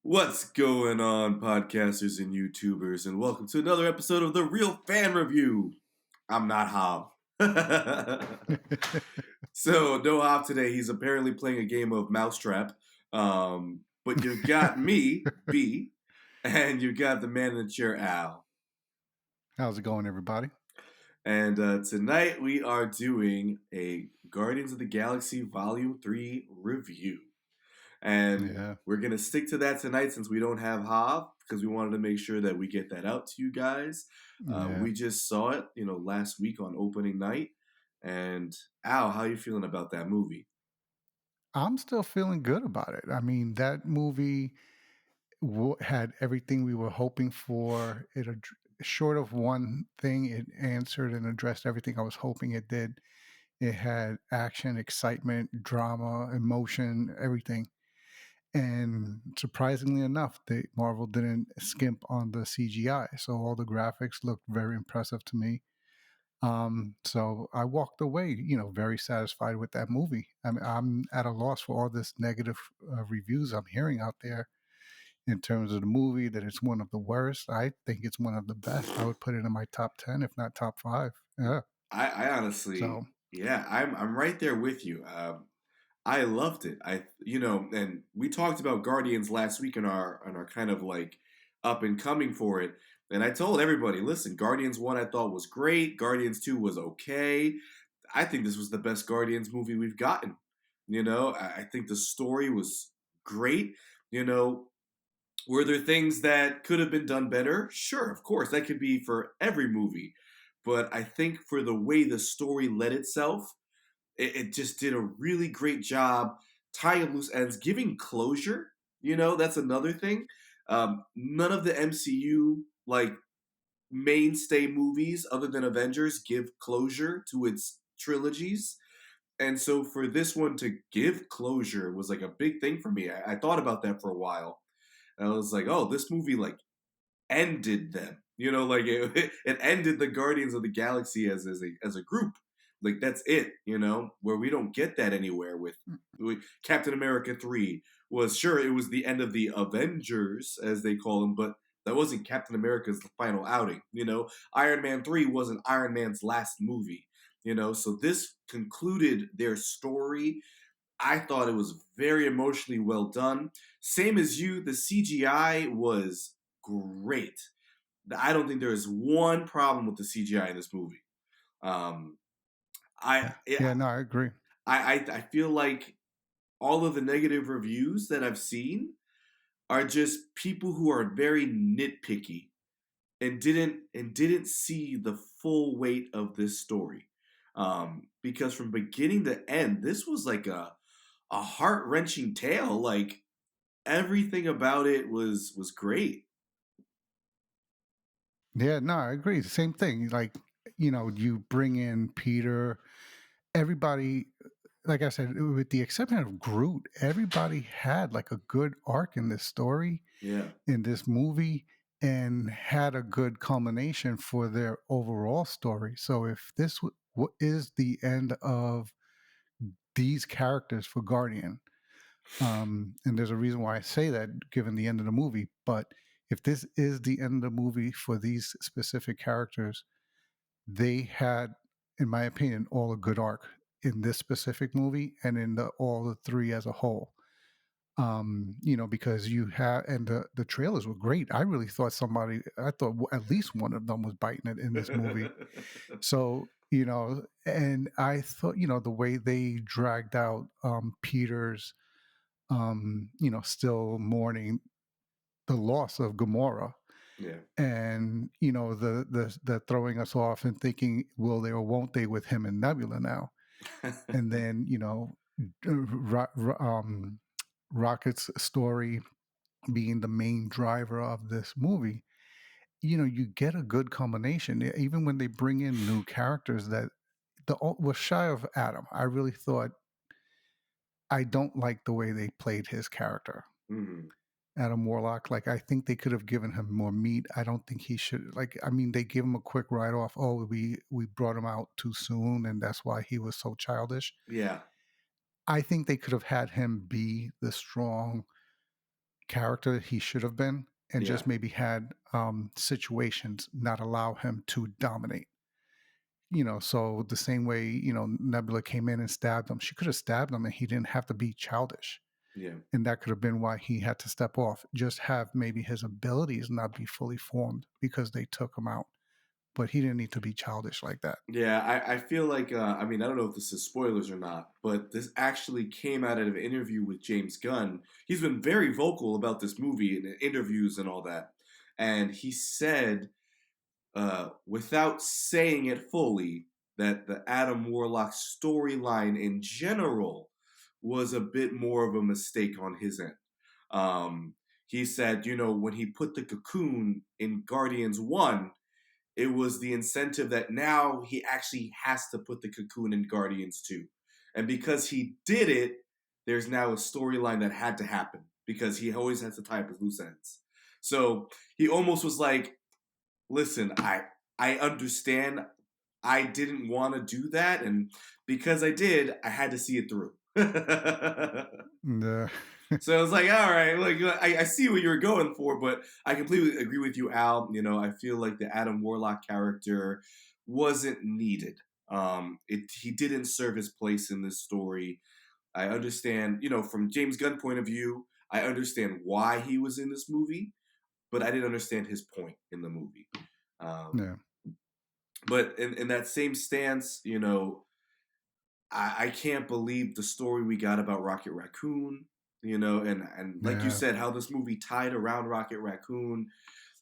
What's going on, podcasters and YouTubers, and welcome to another episode of The Real Fan Review. I'm not Hob. So, no Hob today. He's apparently playing a game of Mousetrap. But you got me, B, and you got the man in the chair, Al. How's it going, everybody? And tonight we are doing a Guardians of the Galaxy Volume 3 review. And Yeah, we're going to stick to that tonight since we don't have Hob, because we wanted to make sure that we get that out to you guys. yeah. We just saw it, last week on opening night. And Al, how you feeling about that movie? I'm still feeling good about it. I mean, that movie had everything we were hoping for. Short of one thing, it answered and addressed everything I was hoping it did. It had action, excitement, drama, emotion, everything. And surprisingly enough, Marvel didn't skimp on the CGI, so all the graphics looked very impressive to me. So I walked away, very satisfied with that movie. I mean, I'm at a loss for all this negative reviews I'm hearing out there in terms of the movie, that it's one of the worst. I think it's one of the best. I would put it in my top 10, if not top 5. Yeah. I honestly, So, yeah, I'm right there with you. I loved it. And we talked about Guardians last week in our kind of like up and coming for it. And I told everybody, listen, Guardians 1 I thought was great. Guardians 2 was okay. I think this was the best Guardians movie we've gotten. I think the story was great. You know, were there things that could have been done better? Sure, of course. That could be for every movie. But I think for the way the story led itself, it just did a really great job tying up loose ends, giving closure. That's another thing. None of the MCU mainstay movies, other than Avengers, give closure to its trilogies. And so for this one to give closure was like a big thing for me. I thought about that for a while. And I was like, oh, this movie ended them. It ended the Guardians of the Galaxy as a group. Like that's it. Where we don't get that anywhere with Captain America 3 was sure it was the end of the Avengers as they call them, but that wasn't Captain America's final outing. Iron Man 3 wasn't Iron Man's last movie. So this concluded their story. I thought it was very emotionally well done. Same as you, the CGI was great. I don't think there is one problem with the CGI in this movie. Um, I, yeah, no, I agree. I feel like all of the negative reviews that I've seen are just people who are very nitpicky and didn't see the full weight of this story. Because from beginning to end, this was like a heart wrenching tale. Like everything about it was great. Yeah, no, I agree. Same thing. Like, you bring in Peter, everybody, like I said, with the exception of Groot, everybody had like a good arc in this story, Yeah. in this movie, and had a good culmination for their overall story. So if this is the end of these characters for Guardian, and there's a reason why I say that given the end of the movie, but if this is the end of the movie for these specific characters, they had, in my opinion, all a good arc in this specific movie and in all the three as a whole. Because you have, and the trailers were great. I really thought I thought at least one of them was biting it in this movie. So, and I thought, the way they dragged out Peter's, still mourning the loss of Gamora, Yeah. and the throwing us off and thinking, will they or won't they with him and Nebula now, and then Rocket's story being the main driver of this movie. You get a good combination, even when they bring in new characters that was shy of Adam. I really thought, I don't like the way they played his character. Mhm. Adam Warlock, like, I think they could have given him more meat. I don't think he should, like, I mean, they gave him a quick write off. Oh, we brought him out too soon, and that's why he was so childish. Yeah. I think they could have had him be the strong character he should have been, and Yeah, just maybe had situations not allow him to dominate. So the same way, Nebula came in and stabbed him, she could have stabbed him and he didn't have to be childish. yeah. And that could have been why he had to step off. Just have maybe his abilities not be fully formed because they took him out. But he didn't need to be childish like that. Yeah, I feel like I mean I don't know if this is spoilers or not, but this actually came out of an interview with James Gunn. He's been very vocal about this movie in interviews and all that, and he said, without saying it fully, that the Adam Warlock storyline in general was a bit more of a mistake on his end. Um, he said, when he put the cocoon in Guardians 1, it was the incentive that now he actually has to put the cocoon in Guardians 2. And because he did it, there's now a storyline that had to happen because he always has to tie up his loose ends. So he almost was like, listen, I understand I didn't want to do that, and because I did, I had to see it through. The So I was like, all right, like I see what you were going for, but I completely agree with you, Al. I feel like the Adam Warlock character wasn't needed. He didn't serve his place in this story. I understand, from James Gunn point of view, I understand why he was in this movie, but I didn't understand his point in the movie. Um, yeah, but in that same stance, I can't believe the story we got about Rocket Raccoon, and like you yeah, said, how this movie tied around Rocket Raccoon.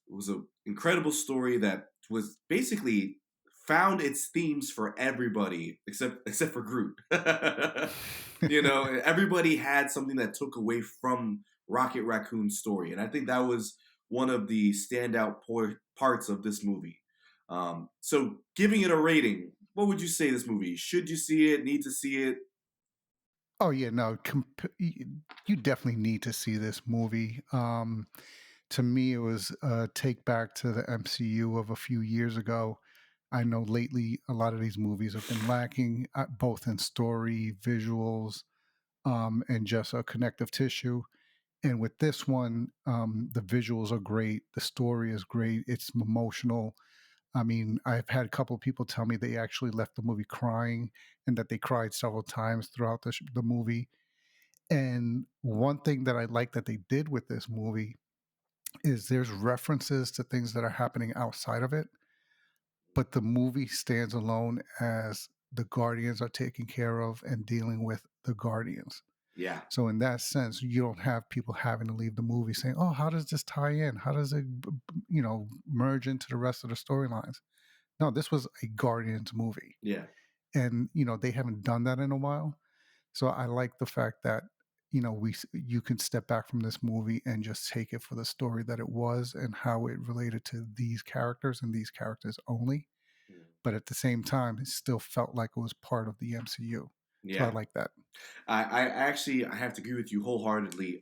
It was an incredible story that was basically found its themes for everybody except for Groot. Everybody had something that took away from Rocket Raccoon's story, and I think that was one of the standout parts of this movie. So, giving it a rating, what would you say this movie? Should you see it? Need to see it? Oh yeah, no, you definitely need to see this movie. To me, it was a take back to the MCU of a few years ago. I know lately a lot of these movies have been lacking, both in story, visuals, and just a connective tissue. And with this one, the visuals are great, the story is great, it's emotional. I mean, I've had a couple of people tell me they actually left the movie crying and that they cried several times throughout the movie. And one thing that I like that they did with this movie is there's references to things that are happening outside of it, but the movie stands alone as the Guardians are taking care of and dealing with the Guardians. Yeah, So in that sense, you don't have people having to leave the movie saying, "Oh, how does this tie in? How does it, merge into the rest of the storylines?" No, this was a Guardians movie, yeah. and they haven't done that in a while. So I like the fact that you can step back from this movie and just take it for the story that it was and how it related to these characters and these characters only. Mm. But at the same time, it still felt like it was part of the MCU. So I Yeah. like that. I have to agree with you wholeheartedly.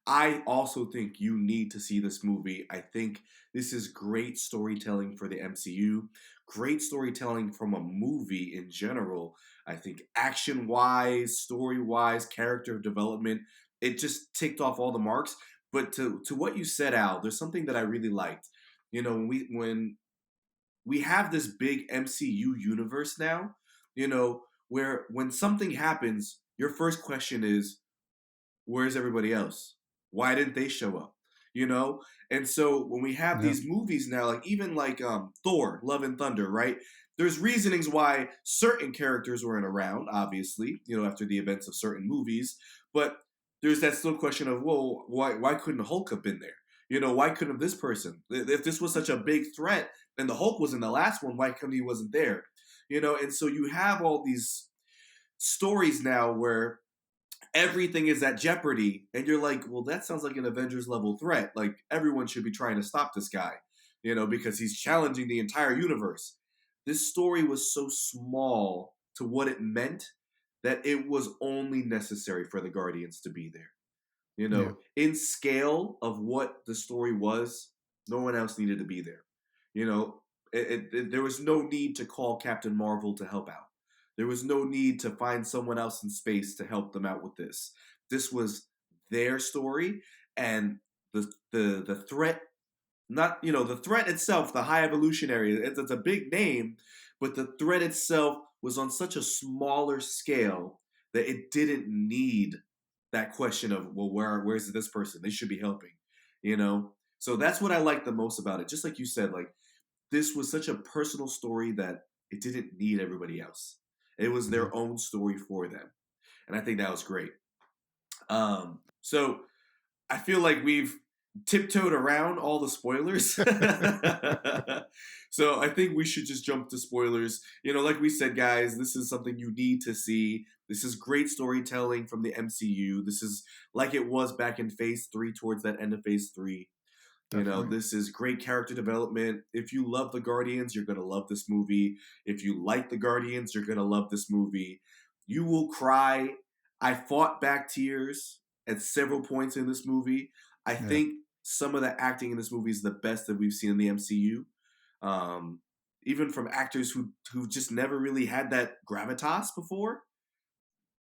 I also think you need to see this movie. I think this is great storytelling for the MCU, great storytelling from a movie in general. I think action wise, story wise, character development, it just ticked off all the marks. But to what you said, Al, there's something that I really liked. When we have this big MCU universe now, where when something happens, your first question is, where's everybody else? Why didn't they show up? You know? And so when we have Yeah. these movies now, like even like Thor, Love and Thunder, right? There's reasonings why certain characters weren't around, obviously, after the events of certain movies, but there's that still question of, well, why couldn't Hulk have been there? Why couldn't this person? If this was such a big threat, and the Hulk was in the last one, why come he wasn't there? And so you have all these stories now where everything is at jeopardy, and you're like, well, that sounds like an Avengers level threat. Like everyone should be trying to stop this guy, because he's challenging the entire universe. This story was so small to what it meant that it was only necessary for the Guardians to be there. Yeah. In scale of what the story was, no one else needed to be there. You know, there was no need to call Captain Marvel to help out. There was no need to find someone else in space to help them out with this. This was their story, and the threat, not, the threat itself, the high evolutionary, it's a big name, but the threat itself was on such a smaller scale that it didn't need that question of, well, where's this person? They should be helping, you know. So that's what I like the most about it. Just like you said, like this was such a personal story that it didn't need everybody else. It was Mhm. their own story for them, and I think that was great. So I feel like we've tiptoed around all the spoilers. So I think we should just jump to spoilers. Like we said, guys, this is something you need to see. This is great storytelling from the MCU. This is like it was back in Phase 3, towards that end of Phase 3. Definitely. This is great character development. If you love the Guardians, you're going to love this movie. If you like the Guardians, you're going to love this movie. You will cry. I fought back tears at several points in this movie. I Yeah. think some of the acting in this movie is the best that we've seen in the MCU. Um, Even from actors who just never really had that gravitas before,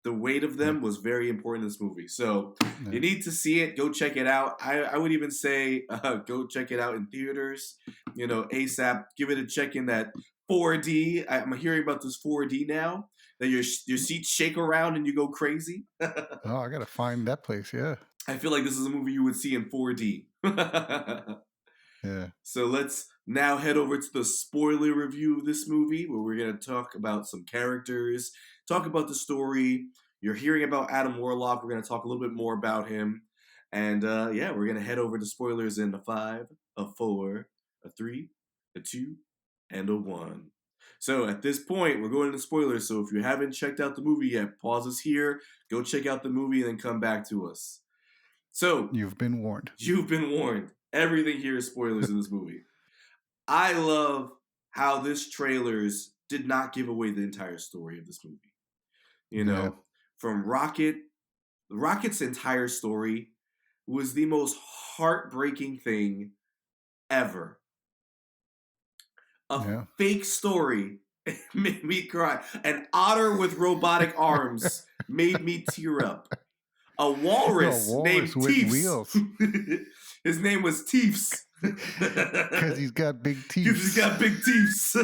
the weight of Yeah. them was very important in this movie. So you Yeah. need to see it. Go check it out. I would even say go check it out in theaters. ASAP. Give it a check in that 4D. I'm hearing about this 4D now. That your seats shake around and you go crazy. Oh, I gotta find that place. Yeah. I feel like this is a movie you would see in 4D. Yeah. So let's now head over to the spoiler review of this movie, where we're going to talk about some characters, talk about the story. You're hearing about Adam Warlock. We're going to talk a little bit more about him. And yeah, we're going to head over to spoilers in a 5, a 4, a 3, a 2, and a 1. So at this point, we're going into spoilers. So if you haven't checked out the movie yet, pause us here, go check out the movie, and then come back to us. So You've been warned. you've been warned. Everything here is spoilers in this movie. I love how this trailers did not give away the entire story of this movie. You Yeah. know, from Rocket's entire story was the most heartbreaking thing ever. A Yeah. fake story made me cry. An otter with robotic arms made me tear up. A No, a walrus walrus named with Teefs. wheels. His name was Teefs. Because he's got big Because he's teeth. got big teeth.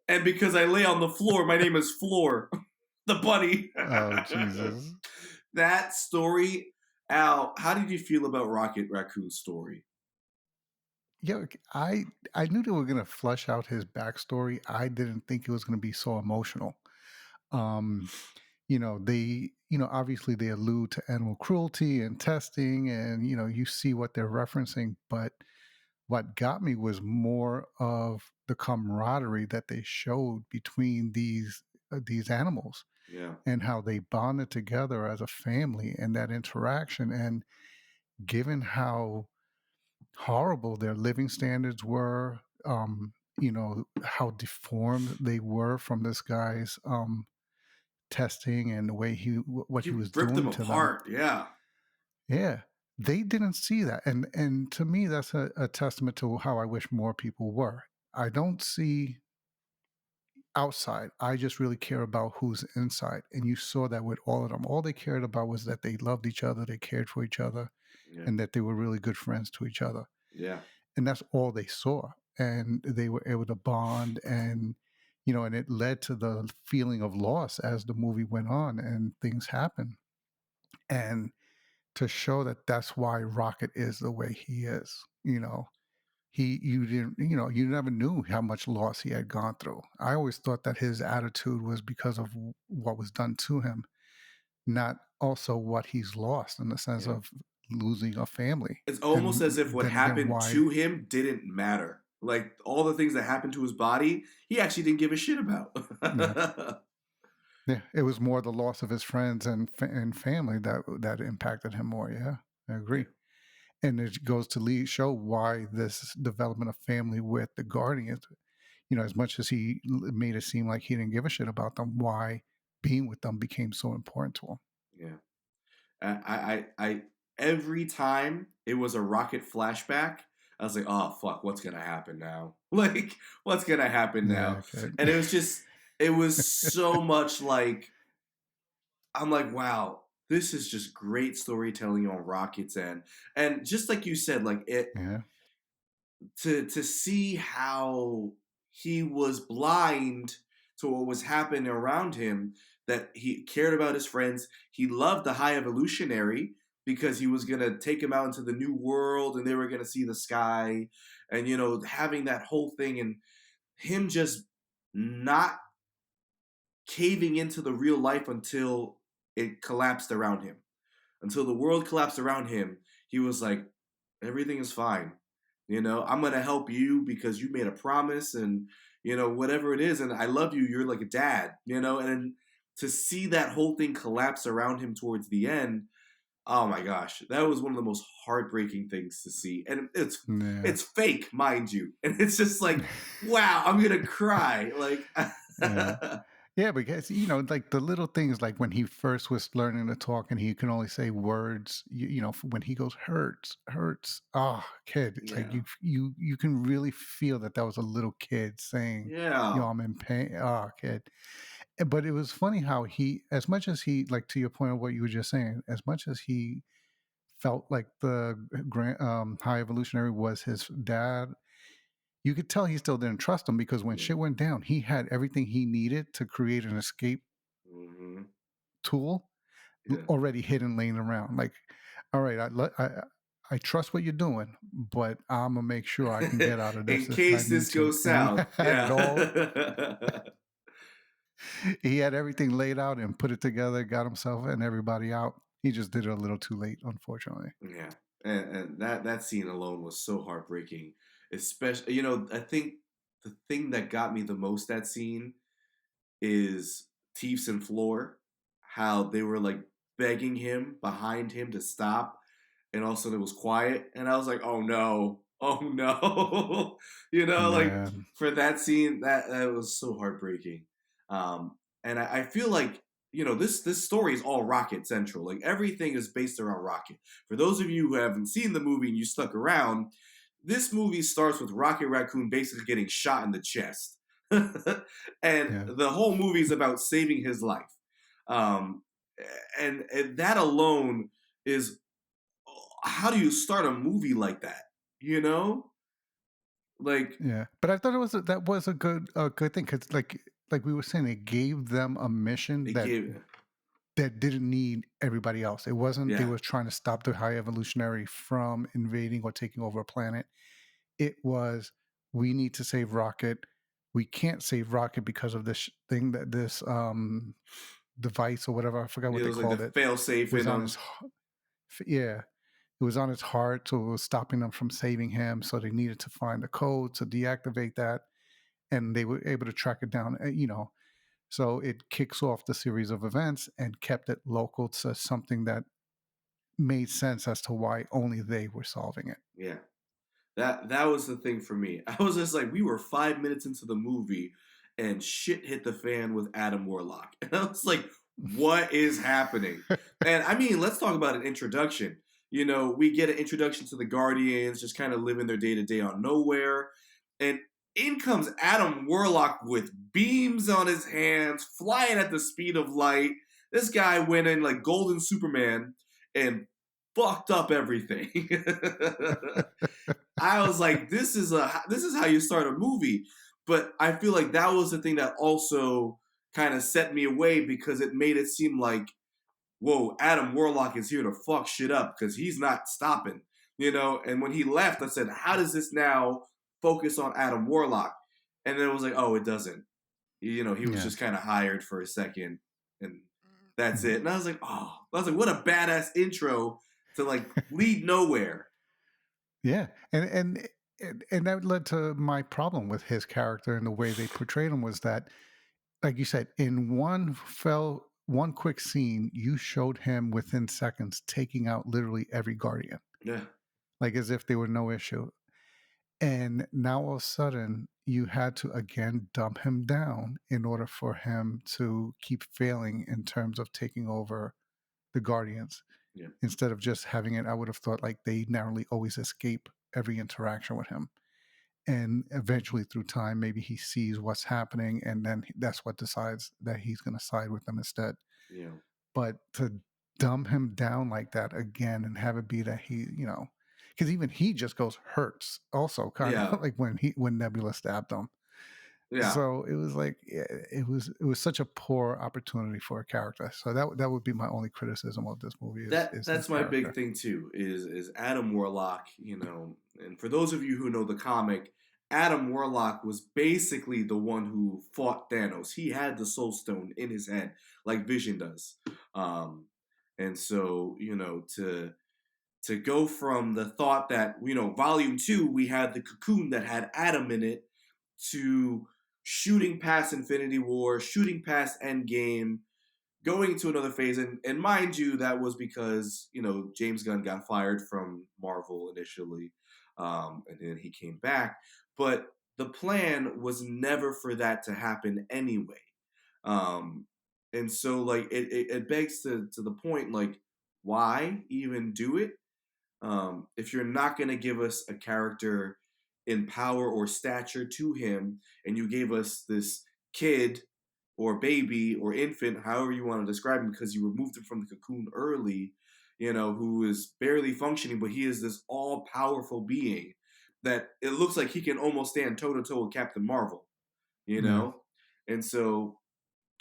And because I lay on the floor, my name is Floor, the bunny. Oh, Jesus. That story, Al, how did you feel about Rocket Raccoon's story? Yeah, I knew they were gonna flesh out his backstory. I didn't think it was gonna be so emotional. Um, obviously they allude to animal cruelty and testing, and you see what they're referencing, but what got me was more of the camaraderie that they showed between these animals Yeah, and how they bonded together as a family and that interaction. And given how horrible their living standards were, how deformed they were from this guy's testing and the way what he he was ripped them doing to them. apart. Yeah, Yeah, they didn't see that, and to me, that's a testament to how I wish more people were. I don't see outside. I just really care about who's inside, and you saw that with all of them. All they cared about was that they loved each other, they cared for each other, yeah, and that they were really good friends to each other. yeah, And that's all they saw, and they were able to bond, and and it led to the feeling of loss as the movie went on and things happened. And to show that that's why Rocket is the way he is. You didn't, you never knew how much loss he had gone through. I always thought that his attitude was because of what was done to him, not also what he's lost in the sense yeah. of losing a family. It's almost And as if what then again, happened why? to him didn't matter. Like all the things that happened to his body, he actually didn't give a shit about. Yeah, yeah, it was more the loss of his friends and family that impacted him more. Yeah, I Yeah, agree. And it goes to show why this development of family with the Guardians, as much as made it seem like he didn't give a shit about them, why being with them became so important to him. yeah. I every time it was a Rocket flashback, I was like, oh fuck, what's gonna happen now? Like, what's gonna happen Yeah, now? okay. And it was so much like, I'm like, wow. this is just great storytelling on Rocket's end. And just like you said, like it Yeah. to see how he was blind to what was happening around him, that he cared about his friends. He loved the high evolutionary because he was going to take him out into the new world and they were going to see the sky, and having that whole thing, and him just not caving into the real life until it collapsed around him, until the world collapsed around him. He was like, everything is fine. I'm going to help you because you made a promise, and, whatever it is. And I love you. You're like a dad, and to see that whole thing collapse around him towards the end. Oh my gosh, that was one of the most heartbreaking things to see. And it's Yeah. it's fake, mind you. And it's just like, wow, I'm going to cry. Like, Yeah. Yeah, because like the little things, like when he first was learning to talk and he can only say words, when he goes hurts, hurts. Ah, kid, like yeah. you can really feel that that was a little kid saying, Yeah. I'm in pain. Ah, kid. But it was funny how he, as much as he, like to your point of what you were just saying, as much as he felt like the high evolutionary was his dad, you could tell he still didn't trust him because when Yeah. shit went down, he had everything he needed to create an escape Hmm. tool Yeah. already hidden laying around. Like, all right, I trust what you're doing, but I'm gonna make sure I can get out of this In if I case need this to. goes And he south. had it all. Yeah. He had everything laid out and put it together, got himself and everybody out. He just did it a little too late, unfortunately. Yeah. And that scene alone was so heartbreaking. Especially, I think the thing that got me the most that scene is Teefs and Floor, how they were like begging him behind him to stop, and all of a sudden it was quiet, and I was like, oh no, oh no, like Yeah, for that scene, that was so heartbreaking. And I feel like this story is all Rocket central. Like everything is based around Rocket. For those of you who haven't seen the movie and you stuck around, this movie starts with Rocket Raccoon basically getting shot in the chest. And yeah, the whole movie is about saving his life. Um, and that alone is, how do you start a movie like that? You know, like yeah. But I thought that was a good thing because like we were saying, it gave them a mission it that gave, didn't need everybody else. It wasn't they yeah, were trying to stop the high evolutionary from invading or taking over a planet. It was, we need to save Rocket. We can't save Rocket because of this thing that this device or whatever, I forgot what it they was like the called it, fail safe was in on his them. yeah, it was on his heart, so it was stopping them from saving him. So they needed to find the code to deactivate that, and they were able to track it down. So it kicks off the series of events and kept it local to something that made sense as to why only they were solving it. Yeah, that was the thing for me. I was just like, we were 5 minutes into the movie, and shit hit the fan with Adam Warlock, and I was like, what is happening? And I mean, let's talk about an introduction. We get an introduction to the Guardians, just kind of living their day to day on nowhere, and in comes Adam Warlock with beams on his hands, flying at the speed of light. This guy went in like Golden Superman and fucked up everything. I was like, this is how you start a movie. But I feel like that was the thing that also kind of set me away, because it made it seem like, whoa, Adam Warlock is here to fuck shit up because he's not stopping. And when he left, I said, how does this now focus on Adam Warlock? And then it was like, oh, it doesn't. He was Yeah. just kind of hired for a second, and that's Yeah. it. And I was like, what a badass intro to like lead nowhere. Yeah, and that led to my problem with his character and the way they portrayed him was that, like you said, in one quick scene, you showed him within seconds taking out literally every guardian, Yeah, like as if they were no issue. And now all of a sudden, you had to again dump him down in order for him to keep failing in terms of taking over the guardians. yeah, Instead of just having it, I would have thought like they narrowly always escape every interaction with him, and eventually through time maybe he sees what's happening and then that's what decides that he's going to side with them instead. yeah. But to dumb him down like that again and have it be that he, because even he just goes hurts also, kind of Yeah, like when Nebula stabbed him. yeah. So it was like it was such a poor opportunity for a character. So that would be my only criticism of this movie is his That's my big character. thing too. Is Adam Warlock? You know, and for those of you who know the comic, Adam Warlock was basically the one who fought Thanos. He had the Soul Stone in his head, like Vision does. Um, and so you know to go from the thought that Volume Two we had the cocoon that had Adam in it to shooting past Infinity War, shooting past Endgame, going to another phase. And mind you, that was because James Gunn got fired from Marvel initially, and then he came back. But the plan was never for that to happen anyway. Um, and so like it begs to the point like why even do it if you're not going to give us a character in power or stature to him, and you gave us this kid or baby or infant, however you want to describe him, because you removed him from the cocoon early, who is barely functioning, but he is this all powerful being that it looks like he can almost stand toe to toe with Captain Marvel, you Yeah, know? And so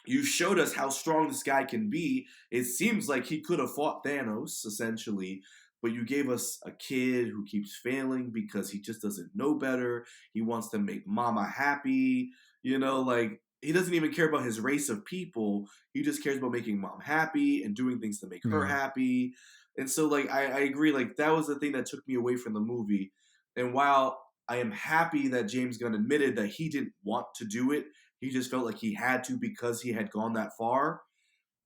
you showed us how strong this guy can be. It seems like he could have fought Thanos, essentially, but you gave us a kid who keeps failing because he just doesn't know better. He wants to make mama happy. Like he doesn't even care about his race of people. He just cares about making mom happy and doing things to make her yeah, happy. And so, like, I agree. Like, that was the thing that took me away from the movie. And while I am happy that James Gunn admitted that he didn't want to do it, he just felt like he had to because he had gone that far.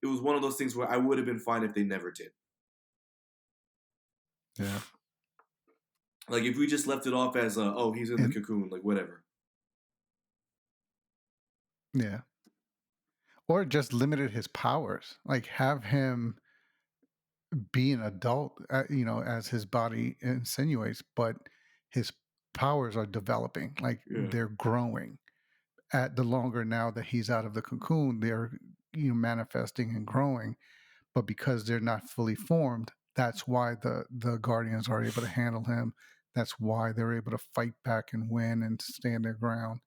It was one of those things where I would have been fine if they never did. yeah, Like if we just left it off as oh, he's in the and cocoon, like whatever. yeah, or just limited his powers. Like have him be an adult, as his body insinuates, but his powers are developing. Like Yeah. they're growing. At the longer now that he's out of the cocoon, they're manifesting and growing. But because they're not fully formed, that's why the Guardians are able to handle him. That's why they're able to fight back and win and stand their ground.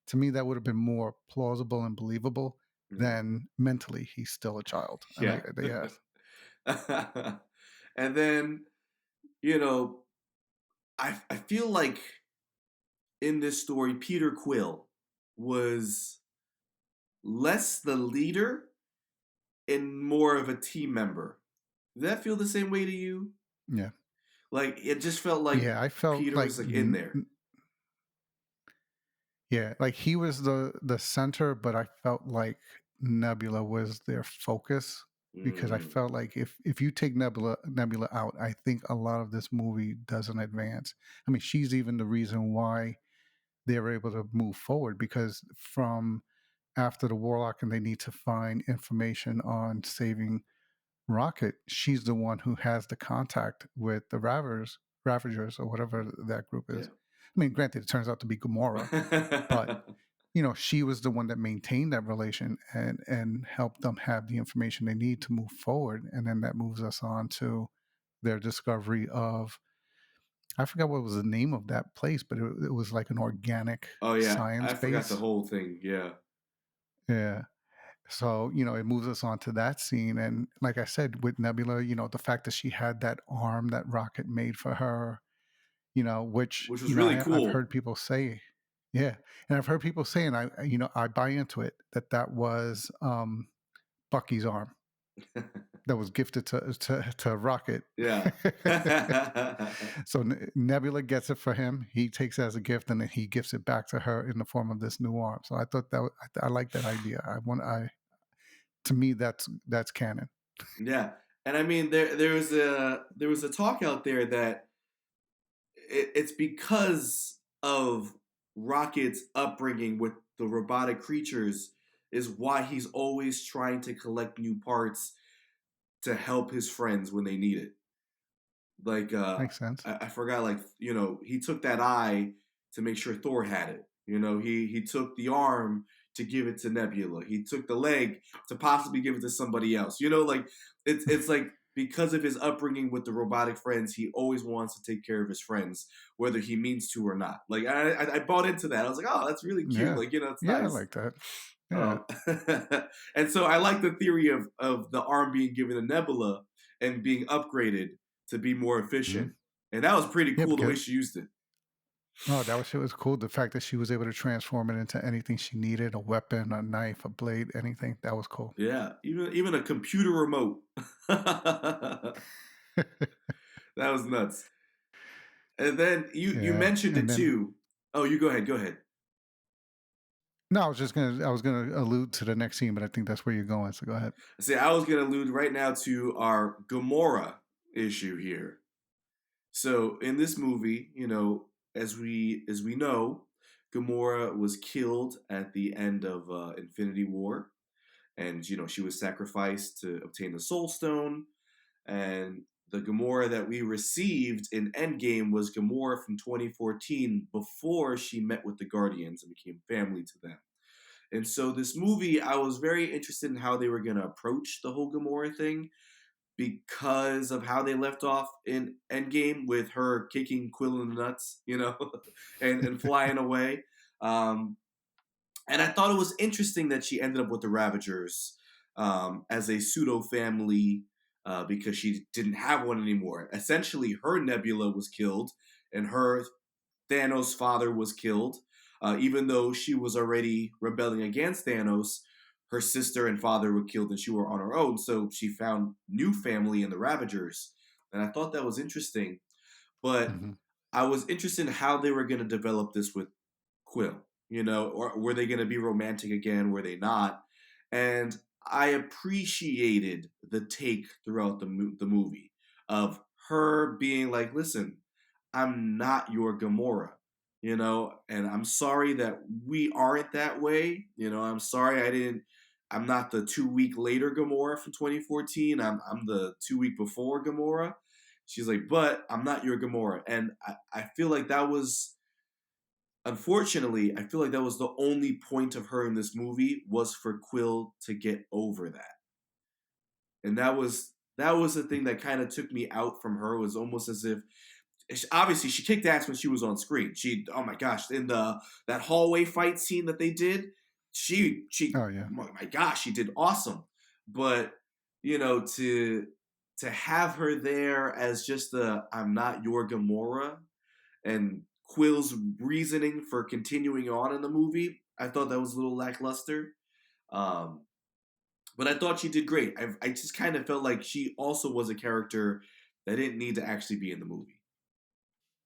To me, that would have been more plausible and believable Yeah. than mentally he's still a child. And Yeah. yeah, And then, you know, I feel like in this story, Peter Quill was less the leader and more of a team member. Did that feel the same way to you? yeah, Like it just felt like yeah. I felt Peter like was like in there. yeah, like he was the center, but I felt like Nebula was their focus because I Mm, felt like if you take Nebula out, I think a lot of this movie doesn't advance. I mean, she's even the reason why they're able to move forward because from after the Warlock and they need to find information on saving Rocket, she's the one who has the contact with the Ravagers or whatever that group yeah. is. I mean, granted, it turns out to be Gamora, but she was the one that maintained that relation and helped them have the information they need to move forward. And then that moves us on to their discovery of I forgot what was the name of that place, but it was like an organic Oh yeah, science I forgot the base. whole thing. Yeah. Yeah. So, it moves us on to that scene. And like I said, with Nebula, the fact that she had that arm that Rocket made for her, which, Which was really I've cool. heard people say, yeah. And I've heard people saying, I buy into it, that was Bucky's arm that was gifted to Rocket. Yeah. So Nebula gets it for him. He takes it as a gift, and then he gives it back to her in the form of this new arm. So I thought I like that idea. To me that's canon. Yeah. And I mean there was a talk out there that it's because of Rocket's upbringing with the robotic creatures is why he's always trying to collect new parts to help his friends when they need it. Like Makes sense. I forgot like he took that eye to make sure Thor had it. He took the arm to give it to Nebula. He took the leg to possibly give it to somebody else. You know, like it's like because of his upbringing with the robotic friends, he always wants to take care of his friends, whether he means to or not. Like I bought into that. I was like, oh, that's really cute. Yeah. Like it's Yeah, I nice. like that. Yeah. Um, and so I like the theory of the arm being given to Nebula and being upgraded to be more Mhm. efficient. And that was pretty Yeah, cool the way because she used it. oh, that was shit was cool. The fact that she was able to transform it into anything she needed, a weapon, a knife, a blade, anything. That was cool. Yeah, even a computer remote. That was nuts. And then you Yeah. mentioned And it then too. Oh, you go ahead. Go ahead. no, I was gonna allude to the next scene, but I think that's where you're going. So go ahead. See, I was gonna allude right now to our Gamora issue here. So in this movie, as we know, Gamora was killed at the end of Infinity War, and she was sacrificed to obtain the Soul Stone. And the Gamora that we received in Endgame was Gamora from 2014 before she met with the Guardians and became family to them. And so this movie, I was very interested in how they were going to approach the whole Gamora thing because of how they left off in Endgame with her kicking Quill in the nuts, and flying away. Um, and I thought it was interesting that she ended up with the Ravagers as a pseudo family because she didn't have one anymore. Essentially, her Nebula was killed, and her Thanos' father was killed. Even though she was already rebelling against Thanos, her sister and father were killed, and she were on her own. So she found new family in the Ravagers, and I thought that was interesting. But Mhm. I was interested in how they were going to develop this with Quill, or were they going to be romantic again? Were they not? And I appreciated the take throughout the movie of her being like, listen, I'm not your Gamora, and I'm sorry that we aren't that way. I'm sorry I'm not the 2 week later Gamora from 2014. I'm the 2 week before Gamora. She's like, but I'm not your Gamora. And I feel like that was unfortunately, I feel like that was the only point of her in this movie was for Quill to get over that. And that was the thing that kind of took me out from her. It was almost as if obviously she kicked ass when she was on screen. She oh my gosh, in the that hallway fight scene that they did, she Oh yeah. oh my gosh, she did awesome. But to have her there as just the I'm not your Gamora and Quill's reasoning for continuing on in the movie, I thought that was a little lackluster. Um, but I thought she did great. I just kind of felt like she also was a character that didn't need to actually be in the movie.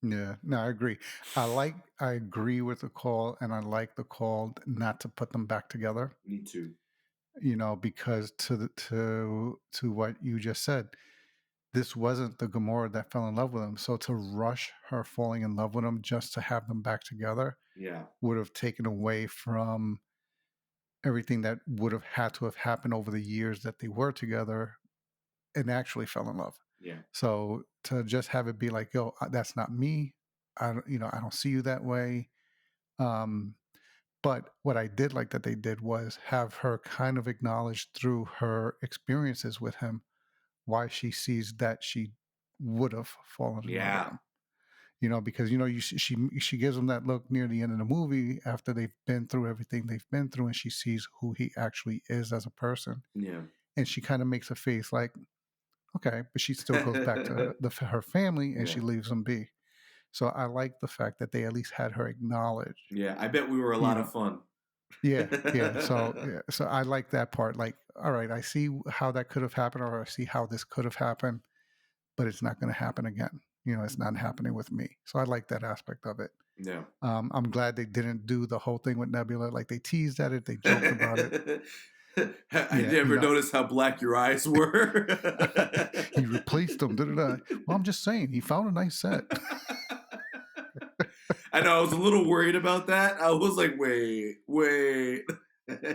Yeah. No, I agree. I agree with the call, and I like the call not to put them back together. Me too. Because to what you just said, this wasn't the Gamora that fell in love with him. So to rush her falling in love with him just to have them back together Yeah, would have taken away from everything that would have had to have happened over the years that they were together and actually fell in love. yeah, So to just have it be like, "Yo, that's not me. I don't see you that way." Um, but what I did like that they did was have her kind of acknowledge through her experiences with him why she sees that she would have fallen in love with yeah, him. Because she gives him that look near the end of the movie after they've been through everything they've been through, and she sees who he actually is as a person, yeah, and she kind of makes a face like, okay, but she still goes back to her family and she yeah, leaves them be. So I like the fact that they at least had her acknowledge, yeah. I bet we were a you lot know, of fun. yeah, yeah. So yeah, so I like that part. Like, all right, I see how that could have happened, or I see how this could have happened, but it's not going to happen again. It's not happening with me. So I like that aspect of it. Yeah. I'm glad they didn't do the whole thing with Nebula. Like they teased at it, they joked about it. I Yeah, never noticed how black your eyes were. he replaced them. Da, da, da. Well, I'm just saying, he found a nice set. I know I was a little worried about that. I was like, wait, wait.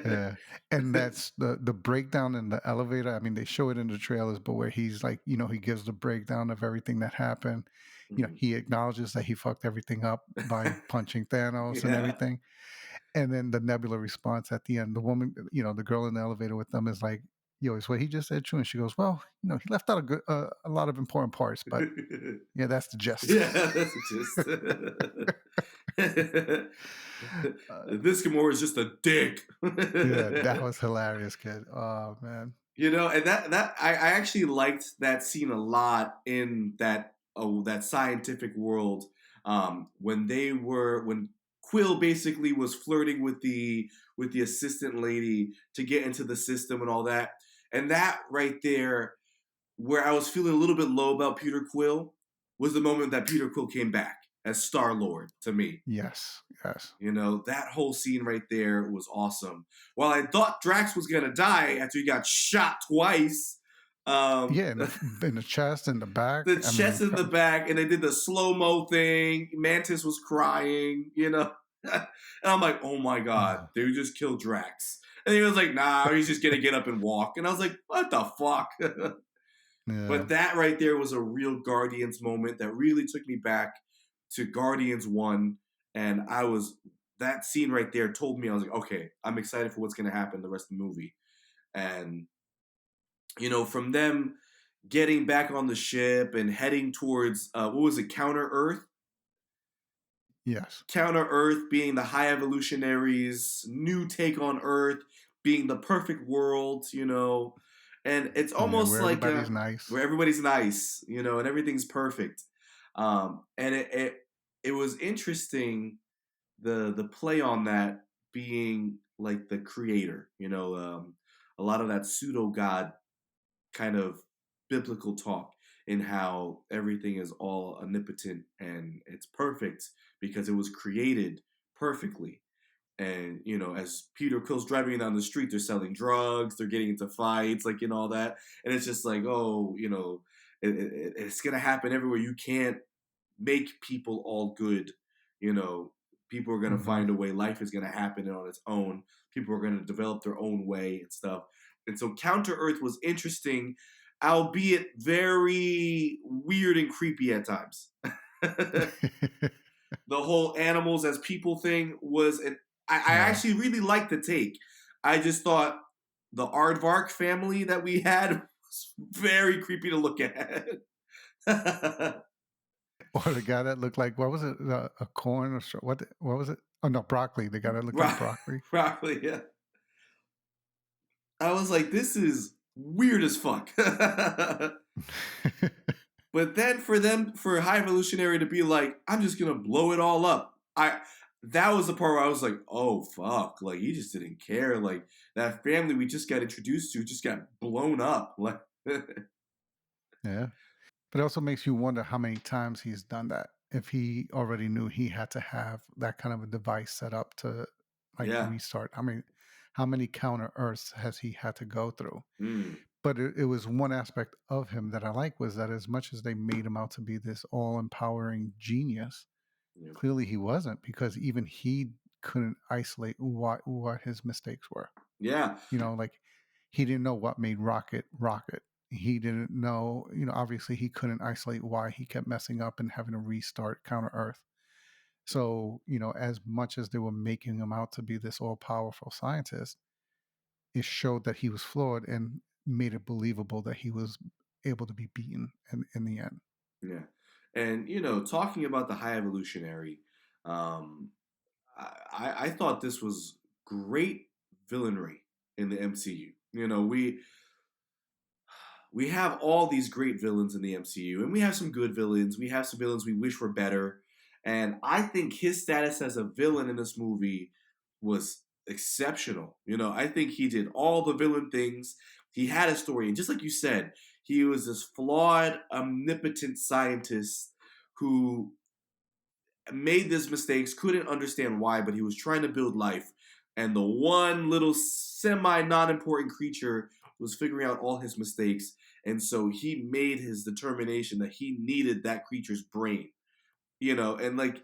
Yeah, and that's the breakdown in the elevator. I mean, they show it in the trailers, but where he's like, he gives the breakdown of everything that happened. Mhm. He acknowledges that he fucked everything up by punching Thanos and Yeah. everything. And then the Nebula response at the end, the woman, the girl in the elevator with them is like, "Yo, is what he just said true?" And she goes, "Well, he left out a lot of important parts, but yeah, that's the gist." Yeah, that's just. uh, This gamora is just a dick. yeah, that was hilarious, kid. Oh man. And I actually liked that scene a lot in that scientific world, when Quill basically was flirting with the assistant lady to get into the system and all that, and that right there, where I was feeling a little bit low about Peter Quill, was the moment that Peter Quill came back as Star Lord to me. Yes, yes. That whole scene right there was awesome. While I thought Drax was gonna die after he got shot twice, Yeah, in the chest, in the back. the I mean, chest in the back, and they did the slow mo thing. Mantis was crying. And I'm like, oh my god, uh, they just killed Drax. And he was like, nah, he's just gonna get up and walk. And I was like, what the fuck? yeah, But that right there was a real Guardians moment that really took me back to Guardians 1. And that scene right there told me, I was like, okay, I'm excited for what's going to happen the rest of the movie. And, from them getting back on the ship and heading towards, what was it, Counter Earth? yes, Counter Earth being the high evolutionaries, new take on Earth, being the perfect world. And it's yeah. almost Where like everybody's nice. where everybody's nice, and everything's perfect. And it was interesting, the play on that being like the creator, a lot of that pseudo god kind of biblical talk in how everything is all omnipotent and it's perfect because it was created perfectly. And as Peter Quill's driving down the street, they're selling drugs, they're getting into fights, like all that, and it's just like, oh, it's gonna happen everywhere. You can't make people all good. You know, People are gonna Hmm. find a way. Life is gonna happen on its own. People are gonna develop their own way and stuff. And so Counter Earth was interesting, albeit very weird and creepy at times. The whole animals as people thing was an I Yeah. actually really liked the take. I just thought the Aardvark family that we had was very creepy to look at. Or the guy that looked like, what was it? A corn or what was it? Oh no, broccoli. The guy that looked like broccoli. Broccoli, yeah. I was like, this is weird as fuck. But then for High Evolutionary to be like, I'm just gonna blow it all up. That was the part where I was like, oh fuck, like he just didn't care. Like that family we just got introduced to just got blown up. Like Yeah. But it also makes you wonder how many times he's done that. If he already knew he had to have that kind of a device set up to like yeah. restart. How many counter Earths has he had to go through? Mm, But it was one aspect of him that I like was that as much as they made him out to be this all empowering genius, yeah. clearly he wasn't because even he couldn't isolate what his mistakes were. Yeah. Like he didn't know what made Rocket Rocket. He didn't know, obviously he couldn't isolate why he kept messing up and having to restart Counter Earth. So, as much as they were making him out to be this all powerful scientist, it showed that he was flawed and made it believable that he was able to be beaten in the end. Yeah. And talking about the High Evolutionary, um, I thought this was great villainry in the MCU. We have all these great villains in the MCU, and we have some good villains. We have some villains we wish were better. And I think his status as a villain in this movie was exceptional. I think he did all the villain things. He had a story, and just like you said, he was this flawed, omnipotent scientist who made these mistakes, couldn't understand why, but he was trying to build life. And the one little semi non important creature was figuring out all his mistakes. And so he made his determination that he needed that creature's brain, and like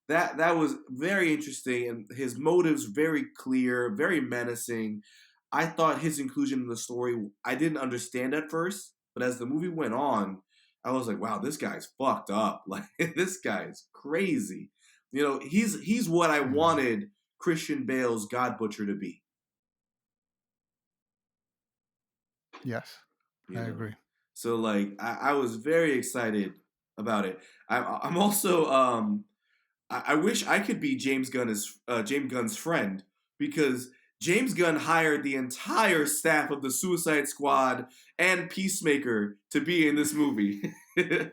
that was very interesting. And his motives very clear, very menacing. I thought his inclusion in the story, I didn't understand at first, but as the movie went on, I was like, wow, this guy's fucked up. Like this guy's crazy. He's what I Yeah. wanted Christian Bale's God Butcher to be. Yes, I You know, agree. so like I was very excited about it. I'm also I wish I could be James Gunn's friend because James Gunn hired the entire staff of the Suicide Squad and Peacemaker to be in this movie, and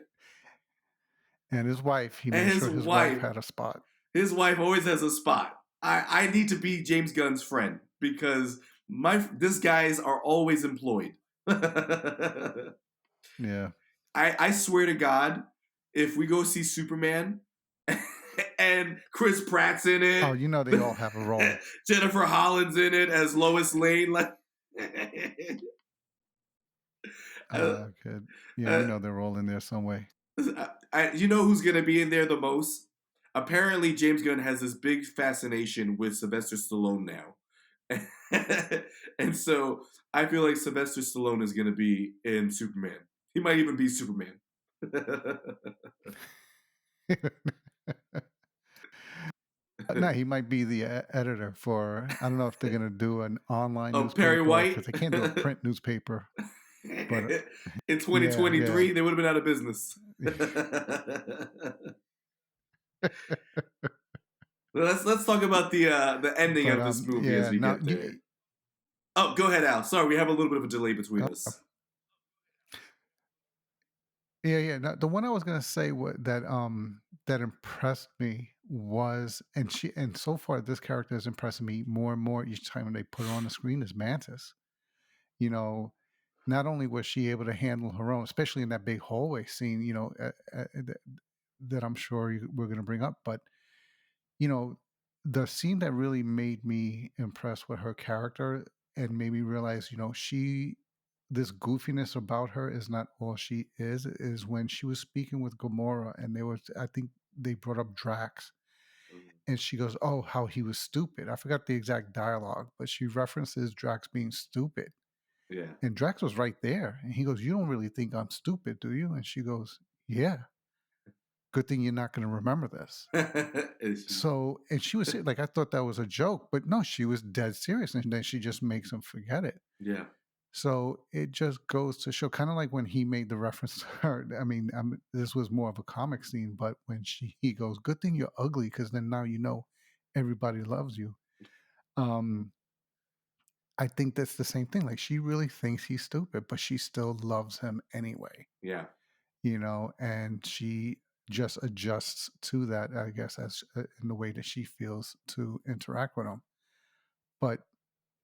And his wife, he made his sure his wife wife had a spot. his wife always has a spot. I need to be James Gunn's friend because my this guys are always employed. Yeah. I swear to God, if we go see Superman and Chris Pratt's in Oh, it, you know they all have a role. Jennifer Holland's in it as Lois Lane, like uh, Good. Yeah, you uh, know they're all in there some way. you know who's gonna be in there the most? Apparently, James Gunn has this big fascination with Sylvester Stallone now, and so I feel like Sylvester Stallone is gonna be in Superman. He might even be Superman. No, he might be the editor for. I don't know if they're gonna do an online Oh, Perry newspaper or because White. they can't do a print newspaper. But In yeah, yeah. 2023, they would have been out of business. Let's talk about the ending But of this movie as yeah. we Now get there. you. Oh, go ahead, Al. Sorry, we have a little bit of a delay between Uh, us. yeah, yeah. No, the one I was gonna say that impressed me was, and so far this character is impressing me more and more each time they put her on the screen is Mantis. You know, not only was she able to handle her own, especially in that big hallway scene, that I'm sure we're going to bring up, but you know, the scene that really made me impressed with her character and made me realize, this goofiness about her is not all she is when she was speaking with Gamora and I think they brought up Drax Mhm. and she goes, "Oh, how he was stupid." I forgot the exact dialogue, but she references Drax being stupid. Yeah. And Drax was right there. And he goes, "You don't really think I'm stupid, do you?" And she goes, "Yeah. Good thing you're not going to remember this." And she, So, and she was like, I thought that was a joke, but no, she was dead serious. And then she just makes him forget it. yeah. So it just goes to show, kind of like when he made the reference to her. I mean, this was more of a comic scene, but when he goes, "Good thing you're ugly, because then now you know everybody loves you." Um, I think that's the same thing. Like she really thinks he's stupid, but she still loves him anyway. Yeah. And she just adjusts to that, I guess, as in the way that she feels to interact with him. But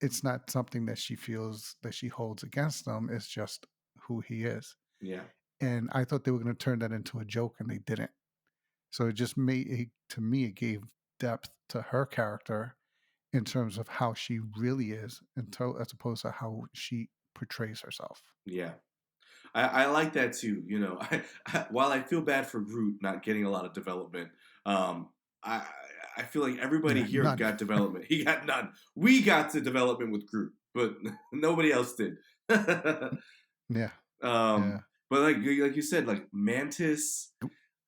it's not something that she feels that she holds against him. It's just who he is. Yeah. And I thought they were going to turn that into a joke, and they didn't. So it just to me, it gave depth to her character in terms of how she really is, as opposed to how she portrays herself. Yeah. I like that too. You know, while I feel bad for Groot not getting a lot of development, um, I I feel like everybody Yeah, here none. got development. He got none. We got to development with Groot, but nobody else did. Yeah, um, yeah, but like you said, like Mantis,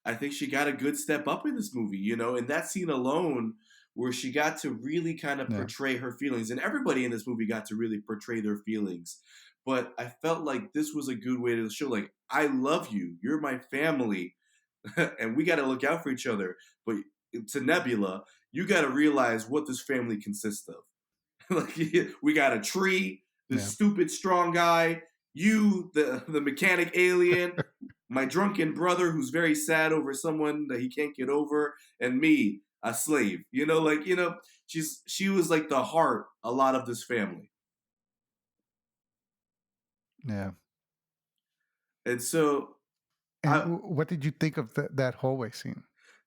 I think she got a good step up in this movie. You know, in that scene alone, where she got to really kind of yeah, portray her feelings, and everybody in this movie got to really portray their feelings. But I felt like this was a good way to show, like, I love you, you're my family, and we got to look out for each other. But to Nebula, you got to realize what this family consists of. Like we got a tree, this yeah, stupid strong guy, you, the mechanic alien, my drunken brother who's very sad over someone that he can't get over, and me, a slave. She was like the heart a lot of this family. yeah. And so And I what did you think of that hallway scene?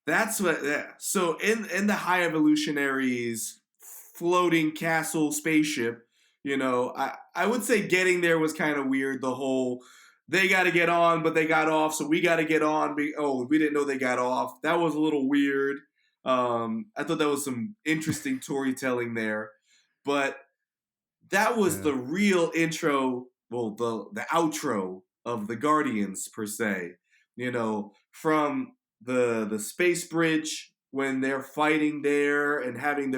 that's what yeah. So in the high evolutionaries floating castle spaceship, I would say getting there was kind of weird. The whole they got to get on, but they got off, so we got to get on. Oh, we didn't know they got off. That was a little weird. I thought that was some interesting storytelling there, but that was Yeah, the real intro, well, the outro of the Guardians per se. From the space bridge. when they're fighting there and having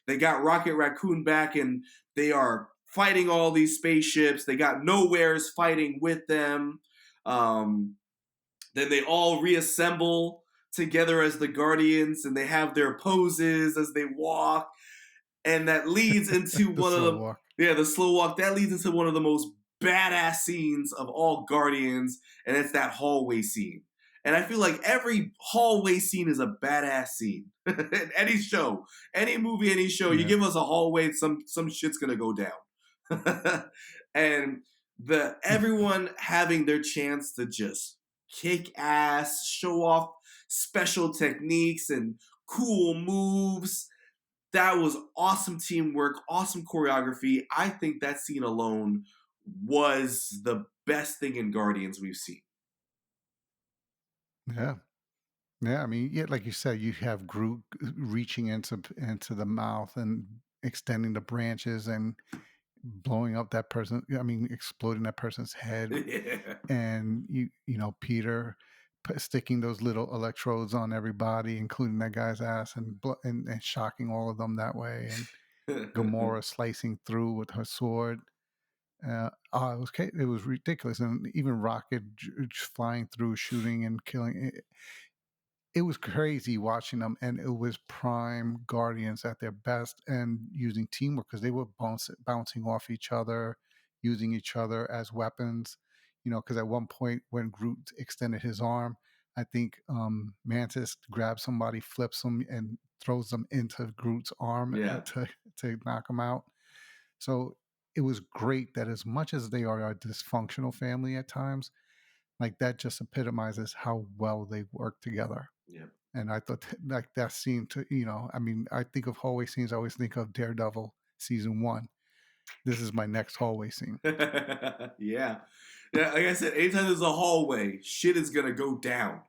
they got Rocket Raccoon back and they are fighting all these spaceships. They got Nowheres fighting with them. Um, then they all reassemble together as the Guardians and they have their poses as they walk. And that leads into The one of slow the, walk. yeah, the slow walk. That leads into one of the most badass scenes of all Guardians, and it's that hallway scene. And I feel like every hallway scene is a badass scene. In any show, any movie, any show, you Yeah. give us a hallway, some shit's gonna go down. And the everyone having their chance to just kick ass, show off special techniques and cool moves. That was awesome teamwork, awesome choreography. I think that scene alone was the best thing in Guardians we've seen. Yeah. Yeah, I mean, yeah, like you said, you have Groot reaching into the mouth and extending the branches and blowing up that person. I mean, exploding that person's head, Yeah. and Peter sticking those little electrodes on everybody, including that guy's ass, and shocking all of them that way, and Gamora slicing through with her sword. It was ridiculous, and even Rocket flying through, shooting and killing. It was crazy watching them, and it was prime Guardians at their best and using teamwork because they were bouncing off each other, using each other as weapons. Because at one point when Groot extended his arm, I think Mantis grabs somebody, flips them, and throws them into Groot's arm Yeah. to knock him out. So it was great that as much as they are a dysfunctional family at times, like that just epitomizes how well they work together. Yeah. And I thought like that scene I mean, I think of hallway scenes, I always think of Daredevil season one. This is my next hallway scene. Yeah. Yeah, like I said, anytime there's a hallway, shit is gonna go down.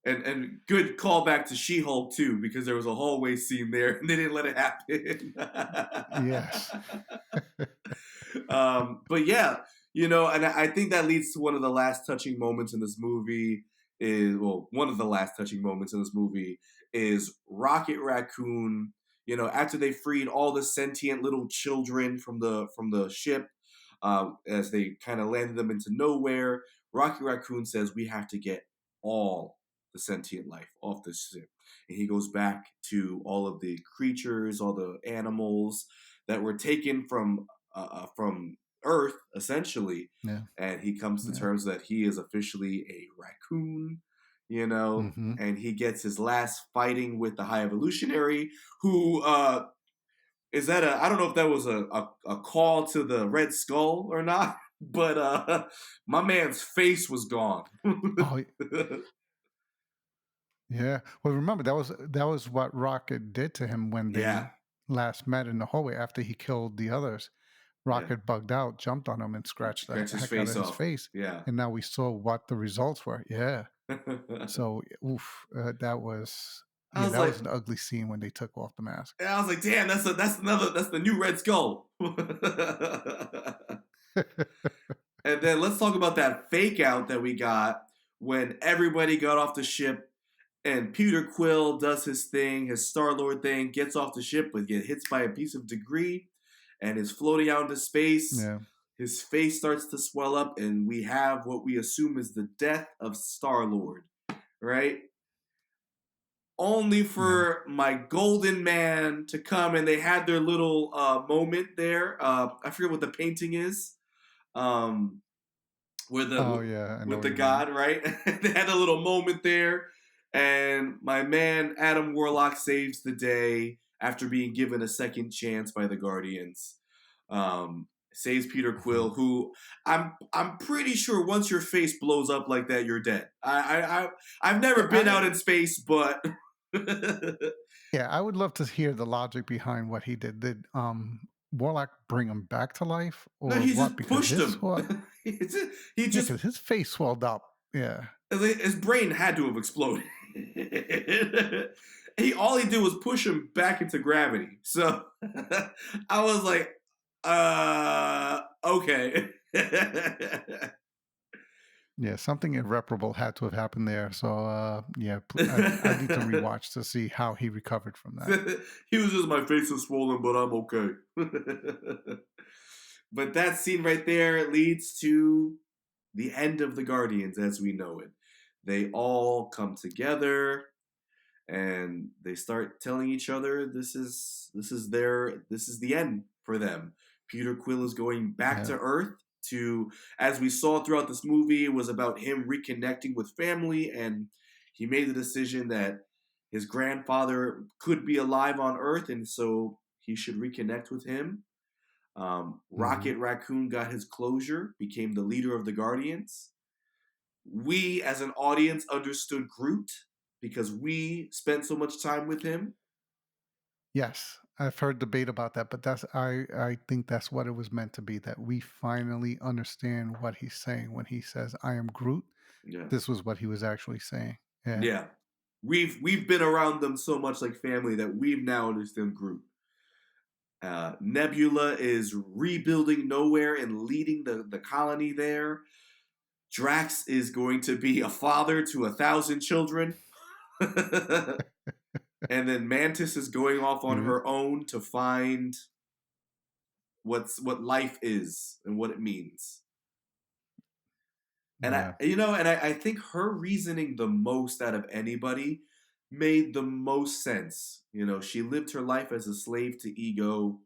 And good callback to She-Hulk too, because there was a hallway scene there and they didn't let it happen. Yes. But yeah, and I think that leads to one of the last touching moments in this movie. One of the last touching moments in this movie is Rocket Raccoon. After they freed all the sentient little children from the ship, as they kind of landed them into nowhere, Rocket Raccoon says we have to get all the sentient life off this ship, and he goes back to all of the creatures, all the animals that were taken from Earth, essentially, Yeah. and he comes to Yeah. terms that he is officially a raccoon, Hmm. and he gets his last fighting with the High Evolutionary, who is that I don't know if that was a call to the Red Skull or not, but my man's face was gone. Oh yeah. Well, remember that was what Rocket did to him when Yeah, they last met in the hallway after he killed the others. yeah. Rocket bugged out, jumped on him, and scratched the Scratch his heck out face of his off. face. Yeah. And now we saw what the results were. Yeah. So, oof, I was that like, was an ugly scene when they took off the mask. damn, that's the new Red Skull. And then let's talk about that fake out that we got when everybody got off the ship and Peter Quill does his thing, his Star Lord thing, gets off the ship but gets hit by a piece of debris and is floating out into space. Yeah, His face starts to swell up, and we have what we assume is the death of Star Lord, right? Only yeah. for my golden man to come, and they had their little moment there. I forget what the painting is. Um, with Oh, the yeah, I know with what the you mean. god, right? They had a little moment there, and my man Adam Warlock saves the day after being given a second chance by the Guardians. Saves Peter Mhm. Quill, who I'm pretty sure once your face blows up like that, you're dead. I've Yeah, never been out in space, but no, yeah, I would love to hear the logic behind what he did. Did Warlock bring him back to life or he what? just Because pushed him. He yeah, just because his face swelled up. Yeah. his brain had to have exploded. All he did was push him back into gravity. So I was like, okay. Yeah, something irreparable had to have happened there. So, yeah, I need to rewatch to see how he recovered from that. He was just my face is swollen, but I'm okay. But that scene right there leads to the end of the Guardians as we know it. They all come together and they start telling each other this is the end for them. Peter Quill is going back Yeah. to Earth to, as we saw throughout this movie, it was about him reconnecting with family, and he made the decision that his grandfather could be alive on Earth, and so he should reconnect with him. Hmm. Rocket Raccoon got his closure, became the leader of the Guardians. We, as an audience, understood Groot because we spent so much time with him. Yes, I've heard debate about that, but I think that's what it was meant to be. That we finally understand what he's saying when he says, "I am Groot." Yeah, This was what he was actually saying. Yeah. yeah. We've been around them so much like family that we've now understood Groot. Nebula is rebuilding nowhere and leading the colony there. Drax is going to be a father to 1,000 children. And then Mantis is going off on You- her own to find what life is and what it means. And Yeah. I think her reasoning the most out of anybody made the most sense. She lived her life as a slave to ego,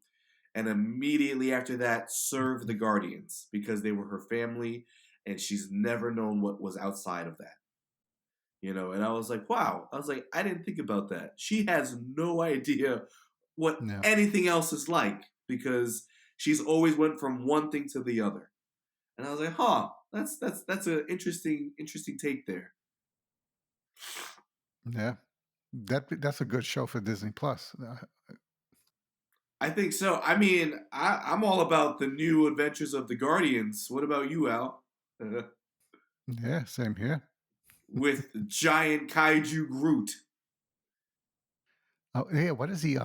and immediately after that served the Guardians because they were her family, and she's never known what was outside of that. And I was like, wow. I was like, I didn't think about that. She has no idea what Yeah. anything else is like because she's always went from one thing to the other. And I was like, huh, that's an interesting take there. Yeah. That's a good show for Disney Plus. I think so. I mean, I'm all about the new adventures of the Guardians. What about you, Al? Yeah, same here. With giant kaiju Groot. Oh, yeah, what is he?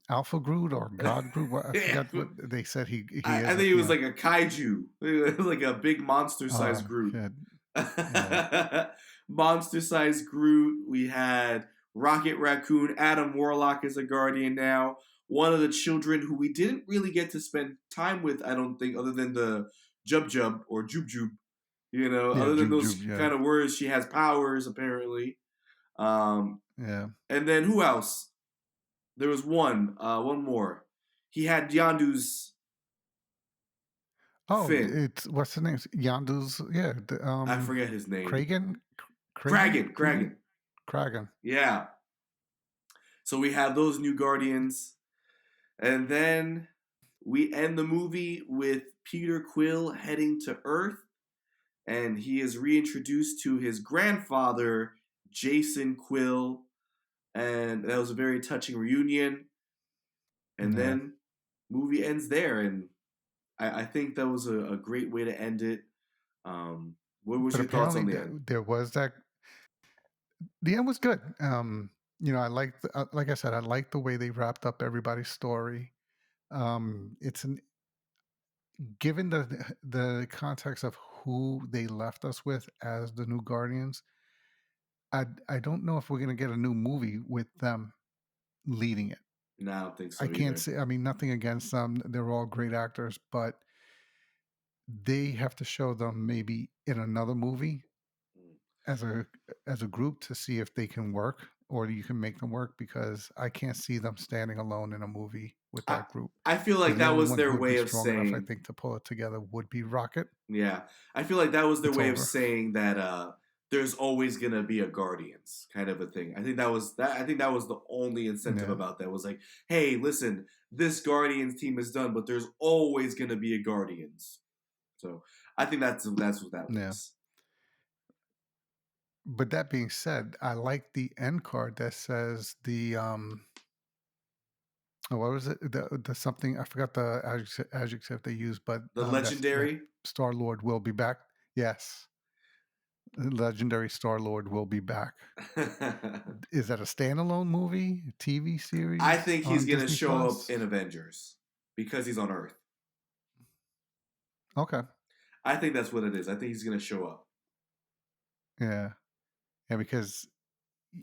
Alpha Groot or God Groot? What, I Yeah. forgot what they said he I is. think it was Yeah. like a kaiju. It was like a big monster-sized Groot. Yeah. Yeah. Monster-sized Groot. We had Rocket Raccoon. Adam Warlock is a Guardian now. One of the children who we didn't really get to spend time with, I don't think, other than the Jub Jub or Jub Jub. Yeah. Other than Jube those Jube. Yeah. kind of words, she has powers apparently. Um, Yeah. and then who else? There was one more. He had Yondu's Oh, fin. it's what's the name? Yandu's. Yeah. I forget his name. Kragan. Kragan. Kragan. Kragan. Kragan. Kragan. Yeah. So we have those new Guardians, and then we end the movie with Peter Quill heading to Earth, and he is reintroduced to his grandfather, Jason Quill, and that was a very touching reunion. And Yeah. then movie ends there, and I think that was a great way to end it. What was But your thoughts apparently on the end? there was that. The end was good. I like, like I said, I like the way they wrapped up everybody's story. It's an given the context of who they left us with as the new Guardians. I don't know if we're gonna get a new movie with them leading it. No, I don't think I so can't either. say. I mean, nothing against them. They're all great actors, but they have to show them maybe in another movie as a group to see if they can work or you can make them work because I can't see them standing alone in a movie with I that group. I feel Because like the that only was one who their would be way of strong enough, I saying, think, to pull it together would be Rocket. yeah, I feel like that was their It's way of over. saying that there's always gonna be a Guardians kind of a thing. I think that was the only incentive Yeah, about that was like, hey, listen, this Guardians team is done, but there's always gonna be a Guardians. So I think that's what that yeah. was. But that being said, I like the end card that says what was it? The something I forgot the adjective they used, but The that legendary. Star Lord will be back. Yes, the legendary Star Lord will be back. Is that a standalone movie, TV I series think he's on gonna Disney show up Plus? in Avengers because he's on Earth. Okay. I think that's what it is. I think he's gonna show up. Yeah. Yeah, because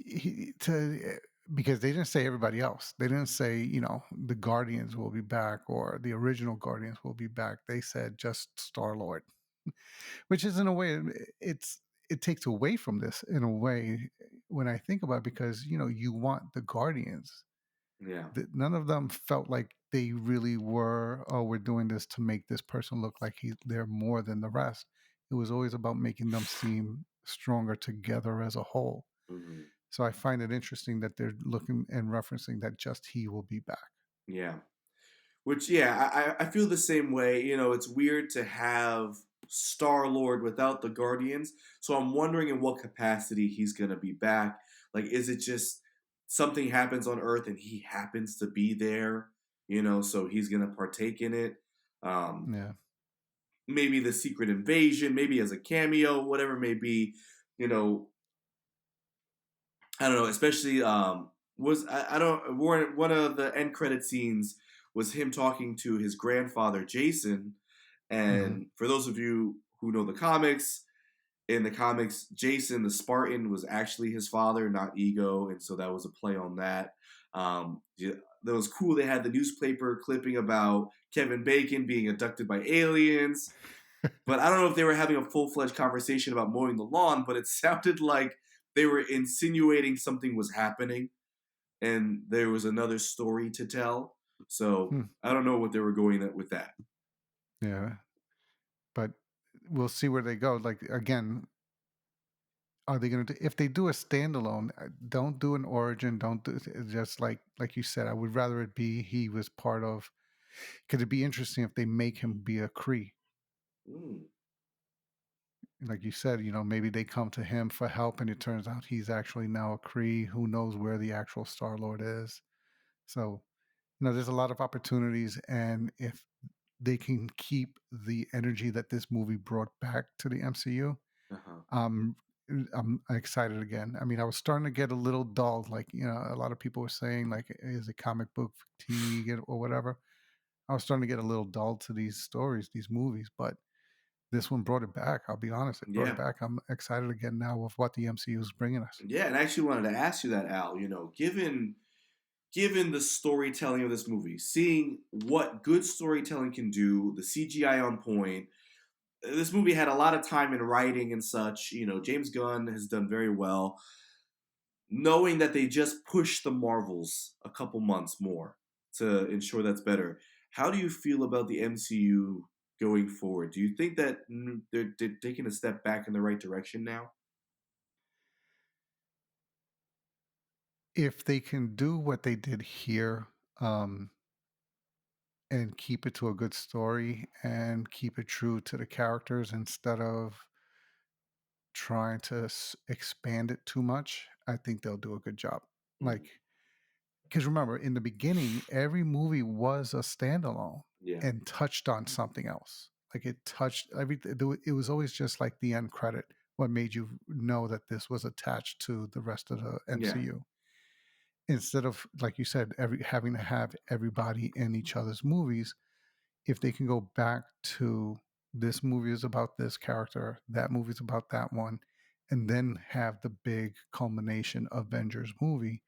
he to because they didn't say everybody else. They didn't say, the Guardians will be back or the original Guardians will be back. They said just Star-Lord, which is in a way it takes away from this in a way when I think about it because, you want the Guardians. Yeah. None of them felt like they really were, oh, we're doing this to make this person look like they're more than the rest. It was always about making them seem stronger together as a whole. Hmm. So I find it interesting that they're looking and referencing that just he will be back. Yeah. Which, yeah, I feel the same way. It's weird to have Star Lord without the Guardians. So I'm wondering in what capacity he's gonna be back. Like, is it just something happens on Earth and he happens to be there? So he's gonna partake in it. Um, Yeah. Maybe the secret invasion, maybe as a cameo, whatever it may be. You know, I don't know. Especially was I don't one of the end credit scenes was him talking to his grandfather Jason, Hmm. and for those of you who know the comics, in the comics, Jason the Spartan was actually his father, not Ego, and so that was a play on that. Yeah, that was cool. They had the newspaper clipping about Kevin Bacon being abducted by aliens, but I don't know if they were having a full fledged conversation about mowing the lawn, but it sounded like they were insinuating something was happening and there was another story to tell. So Hmm. I don't know what they were going at with that. Yeah. But we'll see where they go. Like again, are they going to if they do a standalone? Don't do an origin. Don't do just like you said. I would rather it be he was part of. Could it be interesting if they make him be a Kree? Mm, Like you said, maybe they come to him for help, and it turns out he's actually now a Kree. Who knows where the actual Star Lord is? So, there's a lot of opportunities, and if they can keep the energy that this movie brought back to the MCU, uh-huh. um, I'm excited again. I mean, I was starting to get a little dull. Like, a lot of people were saying, like, is it comic book fatigue or whatever? I was starting to get a little dull to these stories, these movies, but this one brought it back. I'll be honest, it brought it Yeah. back. I'm excited again now with what the MCU is bringing us. Yeah, and I actually wanted to ask you that, Al. Given the storytelling of this movie, seeing what good storytelling can do, the CGI on point, this movie had a lot of time in writing and such. James Gunn has done very well. Knowing that they just pushed the Marvels a couple months more to ensure that's better. How do you feel about the MCU going forward? Do you think that they're taking a step back in the right direction now? If they can do what they did here, um, and keep it to a good story and keep it true to the characters instead of trying to expand it too much, I think they'll do a good job. Mm, Like, because remember, in the beginning, every movie was a standalone yeah, and touched on something else. Like it touched everything. It was always just like the end credit, what made you know that this was attached to the rest of the yeah, MCU. Instead of, like you said, having to have everybody in each other's movies, if they can go back to this movie is about this character, that movie is about that one, and then have the big culmination Avengers movie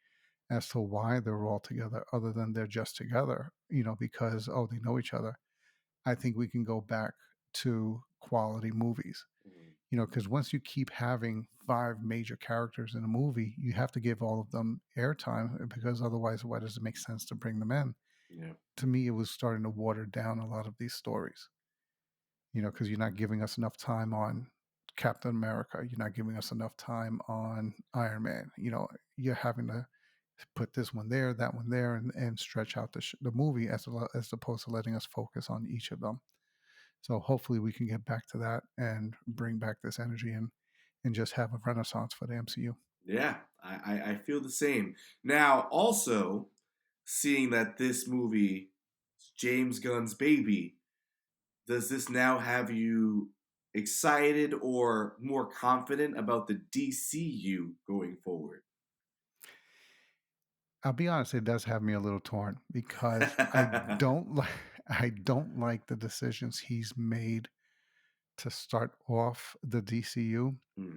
as to why they're all together, other than they're just together, because oh, they know each other. I think we can go back to quality movies. mm, Because once you keep having five major characters in a movie, you have to give all of them airtime because otherwise, why does it make sense to bring them in? yeah, To me, it was starting to water down a lot of these stories, because you're not giving us enough time on Captain America. You're not giving us enough time on Iron Man. You're having to put this one there, that one there, and stretch out the movie as opposed to letting us focus on each of them. So hopefully we can get back to that and bring back this energy and just have a renaissance for the MCU. yeah. I feel the same. Now, also seeing that this movie, James Gunn's baby, does this now have you excited or more confident about the DCU going forward? I'll be honest, it does have me a little torn because I don't like I don't like the decisions he's made to start off the DCU. Hmm.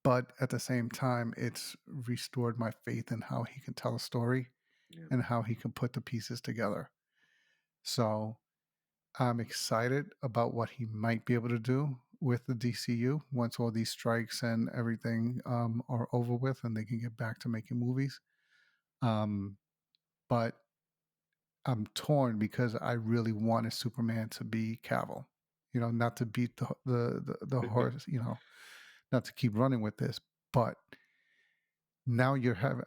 but at the same time, it's restored my faith in how he can tell a story Yeah. and how he can put the pieces together. So I'm excited about what he might be able to do with the DCU once all these strikes and everything are over with and they can get back to making movies. Um, but I'm torn because I really wanted Superman to be Cavill. Not to beat the horse. Not to keep running with this, but now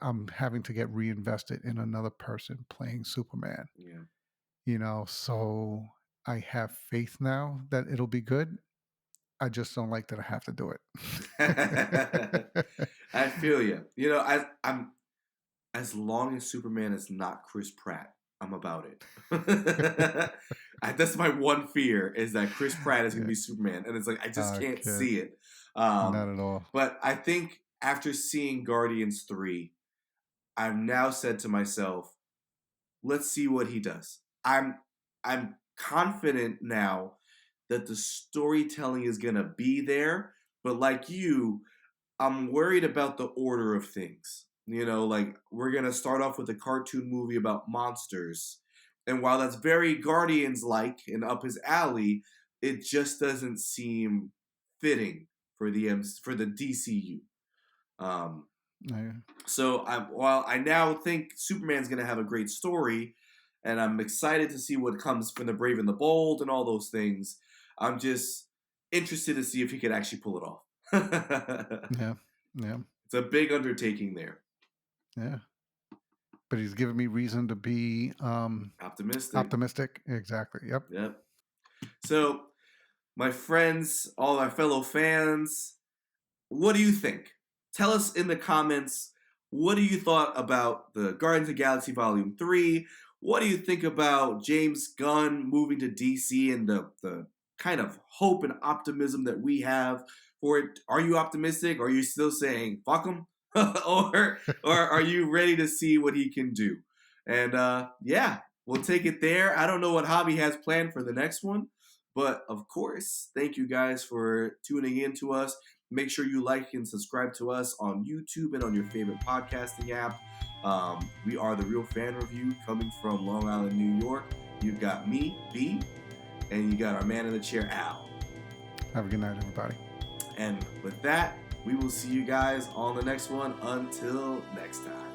I'm having to get reinvested in another person playing Superman. Yeah. So I have faith now that it'll be good. I just don't like that I have to do it. I feel you. I'm as long as Superman is not Chris Pratt, I'm about it. That's my one fear is that Chris Pratt is going to Yeah. be Superman, and it's like I just can't Okay. see it. Not at all. But I think after seeing Guardians 3, I've now said to myself, let's see what he does. I'm confident now that the storytelling is going to be there, but like you, I'm worried about the order of things. Like we're gonna start off with a cartoon movie about monsters, and while that's very Guardians like and up his alley, it just doesn't seem fitting for the DCU. Um, Yeah. so while I now think Superman's gonna have a great story, and I'm excited to see what comes from the Brave and the Bold and all those things, I'm just interested to see if he could actually pull it off. Yeah. Yeah. It's a big undertaking there. Yeah. But he's given me reason to be Optimistic. optimistic. Exactly. Yep. Yep. So, my friends, all my fellow fans, what do you think? Tell us in the comments, what do you thought about the Guardians of the Galaxy Volume 3? What do you think about James Gunn moving to DC and the kind of hope and optimism that we have for it? Are you optimistic? Or are you still saying, fuck him? or are you ready to see what he can do? And yeah, we'll take it there. I don't know what Hobby has planned for the next one. But of course, thank you guys for tuning in to us. Make sure you like and subscribe to us on YouTube and on your favorite podcasting app. We are The Real Fan Review coming from Long Island, New York. You've got me, B, and you got our man in the chair, Al. Have a good night, everybody. And with that, we will see you guys on the next one. Until next time.